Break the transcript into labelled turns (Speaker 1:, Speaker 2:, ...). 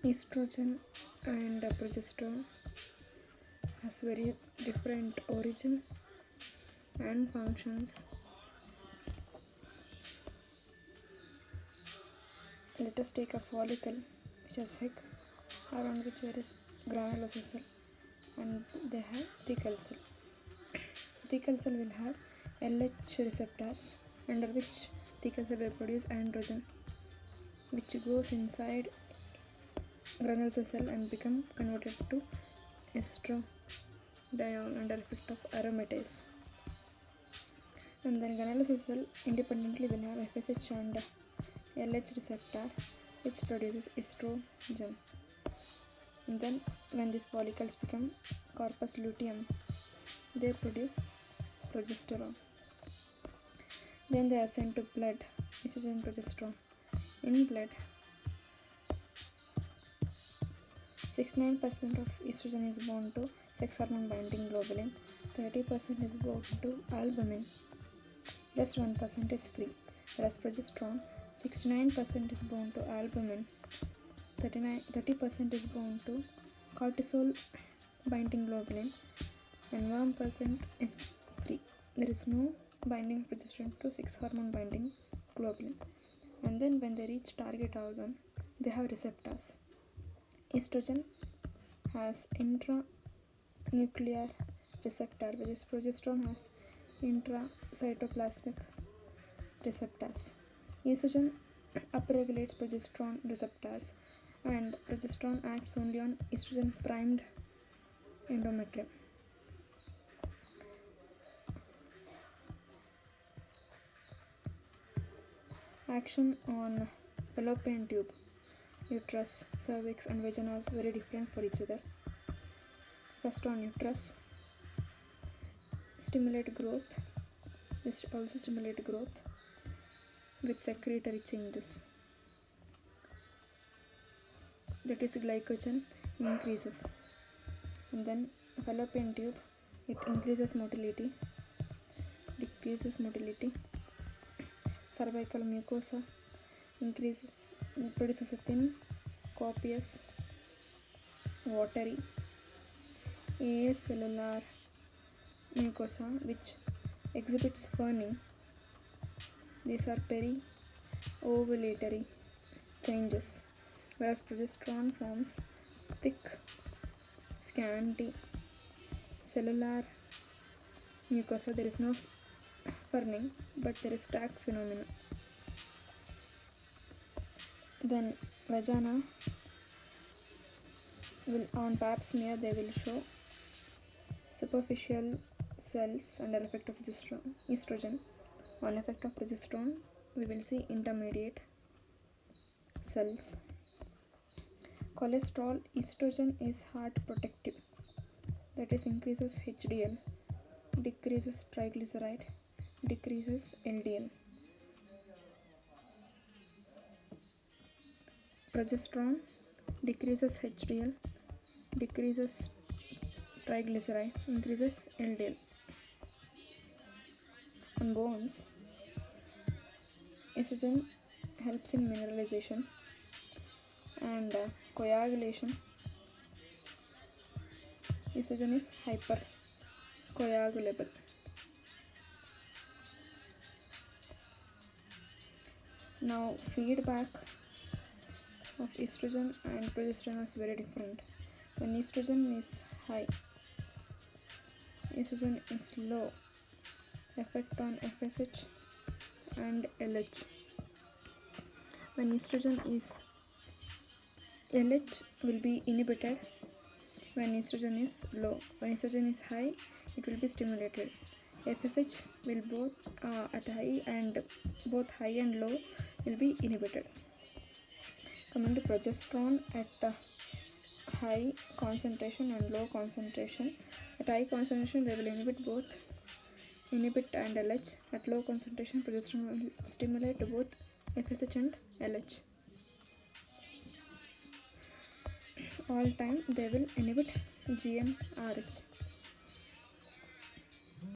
Speaker 1: Estrogen and progesterone has very different origin and functions. Let us take a follicle which has egg, around which there is granulosa cell, and they have thecal cell. Thecal cell will have LH receptors, under which thecal cell will produce androgen, which goes inside granulosa cell and become converted to estradiol under effect of aromatase. And then granulosa cell independently will have FSH and LH receptor, which produces estrogen. And then when these follicles become corpus luteum, they produce progesterone. Then they are sent to blood, estrogen and progesterone. In blood, 69% of estrogen is bound to sex hormone binding globulin, 30% is bound to albumin, just 1% is free. Whereas progesterone, 69% is bound to albumin, 30% is bound to cortisol binding globulin, and 1% is free. There is no binding of progesterone to sex hormone binding globulin. And then when they reach target organ, they have receptors. Estrogen has intranuclear receptor, whereas progesterone has intracytoplasmic receptors. Estrogen upregulates progesterone receptors, and progesterone acts only on estrogen primed endometrium. Action on fallopian tube, uterus, cervix and vagina is very different for each other. First on uterus, stimulate growth. This also stimulate growth with secretory changes. That is glycogen increases. And then fallopian tube, it increases motility, decreases motility. Cervical mucosa increases, produces a thin, copious, watery acellular mucosa which exhibits firming. These are peri-ovulatory changes, whereas progesterone forms thick, scanty cellular mucosa. There is no firming, but there is stack phenomena. Then vagina will, on pap smear, they will show superficial cells under effect of estrogen. On effect of progesterone, we will see intermediate cells. Cholesterol, estrogen is heart protective, that is increases HDL, decreases triglyceride, decreases LDL. Progesterone decreases HDL, decreases triglyceride, increases LDL. On bones, estrogen helps in mineralization and coagulation. Estrogen is hypercoagulable. Now feedback of estrogen and progesterone is very different. When estrogen is high, estrogen is low, effect on FSH and LH. When estrogen is LH will be inhibited when estrogen is low. When estrogen is high, it will be stimulated. FSH will both at high and both high and low will be inhibited. Coming to progesterone at high concentration and low concentration. At high concentration, they will inhibit and LH. At low concentration, progesterone will stimulate both FSH and LH. All time they will inhibit GnRH.